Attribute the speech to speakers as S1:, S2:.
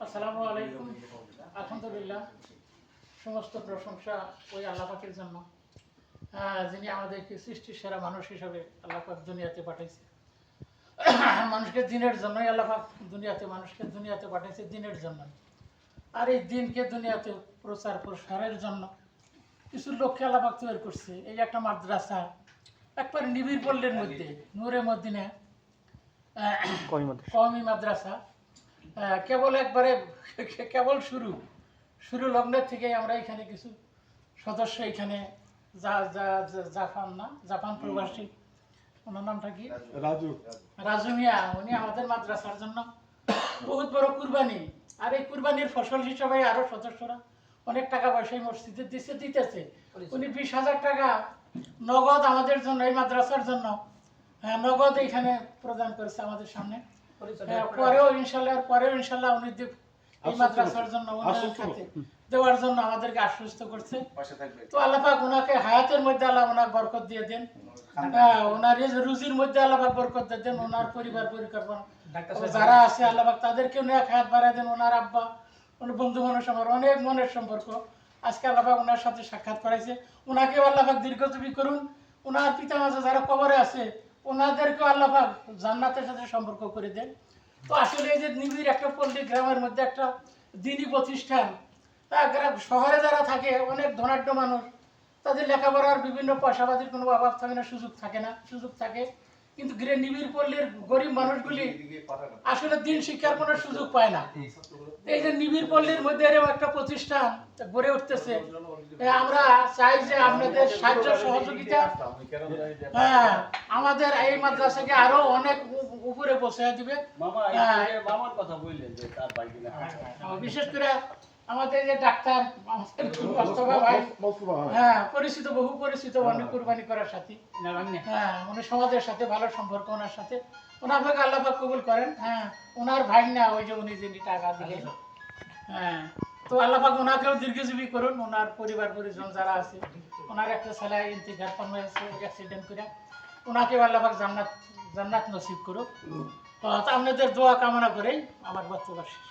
S1: আসসালামু আলাইকুম। আলহামদুলিল্লাহ, সমস্ত প্রশংসা ওই আল্লাহ পাকের জন্য, যিনি আমাদেরকে সৃষ্টির সেরা মানুষ হিসাবে আল্লাহ পাক দুনিয়াতে পাঠাইছে। মানুষকে দিনের জন্যই আল্লাহ পাক মানুষকে দুনিয়াতে পাঠাইছে দিনের জন্য। আর এই দিনকে দুনিয়াতে প্রচার প্রসারের জন্য কিছু লোককে আল্লাহ পাক তৈরি করছে। এই একটা মাদ্রাসা একবার নিবিড় পল্লীর মধ্যে, নূরে মদিনা কওমি মাদ্রাসা, কেবল একবারে কেবল শুরু লগ্নের থেকে আমরা এখানে কিছু সদস্য এখানে জাপান প্রবাসী, ওনার নামটা কি, রাজু মিয়া, উনি আমাদের মাদ্রাসার জন্য বহুত বড় কুরবানি। আর এই কুরবানির ফসল হিসাবে আরো সদস্যরা অনেক টাকা পয়সা মসজিদে দিতেছে। উনি 20,000 টাকা নগদ আমাদের জন্য, এই মাদ্রাসার জন্য নগদ এখানে প্রদান করেছে আমাদের সামনে। পরেও ইনশাল্লাহ উনি এই মাদ্রাসার জন্য দেওয়ার জন্য আমাদেরকে আশ্বস্ত করছে। তো আল্লাহ পাক ওনাকে হায়াতের মধ্যে আল্লাহ ওনার বরকত দিয়ে দেন, ওনার রুজির মধ্যে আল্লাহ পাক বরকত দিয়ে দেন। ওনার পরিবার পরিকল্পনা যারা আছে আল্লাহ পাক তাদেরকে অনেক হায়াত বাড়ায় দেন। ওনার আব্বা, ওনার বন্ধু মানুষ, আমার অনেক মনের সম্পর্ক। আজকে আল্লাহ পাক ওনার সাথে সাক্ষাৎ করাইছে। ওনাকেও আল্লাহ পাক দীর্ঘজীবী করুন। ওনার পিতা মাতা যারা কবরে আছে ওনাদেরকেও আল্লাহ পাক জান্নাতের সাথে সম্পর্ক করে দেন। তো আসলে এই যে নিবিড় একটা পল্লী গ্রামের মধ্যে একটা দিনী প্রতিষ্ঠান, শহরে যারা থাকে অনেক ধনাঢ্য মানুষ, তাদের লেখাপড়ার বিভিন্ন পয়সাপাতির কোনো অভাব থাকে না, সুযোগ থাকে, কিন্তু নিবিড় পল্লীর গরিব মানুষগুলি আসলে দিন শিক্ষার কোনো সুযোগ পায় না। এই যে নিবিড় পল্লীর মধ্যে এরকম একটা প্রতিষ্ঠান গড়ে উঠতেছে, আমরা চাই যে আপনাদের সাহায্য সহযোগিতা আমাদের এই মাদ্রাসাকে আরো অনেক উপরে পৌঁছে দিবে। বিশেষ করে আমাদের যে ডাক্তার বহু পরিচিত অনেক কুরবানি করার সাথে, উনি সমাজের সাথে ভালো সম্পর্ক, ওনার সাথে ওনাকে আল্লাহ পাক কবুল করেন। ওনার ভাই না, ওই যে উনি যিনি টাকা দিলেন, তো আল্লাহ পাক ওনাকেও দীর্ঘজীবী করুন। ওনার পরিবার পরিজন যারা আছে, ওনার একটা ছেলে ইন্তিকাল হয়েছে অ্যাক্সিডেন্ট করে, ওনাকেও আল্লাহ পাক জান্নাত নসিব করুক। তো আপনাদের দোয়া কামনা করেই আমার বক্তব্য শেষ।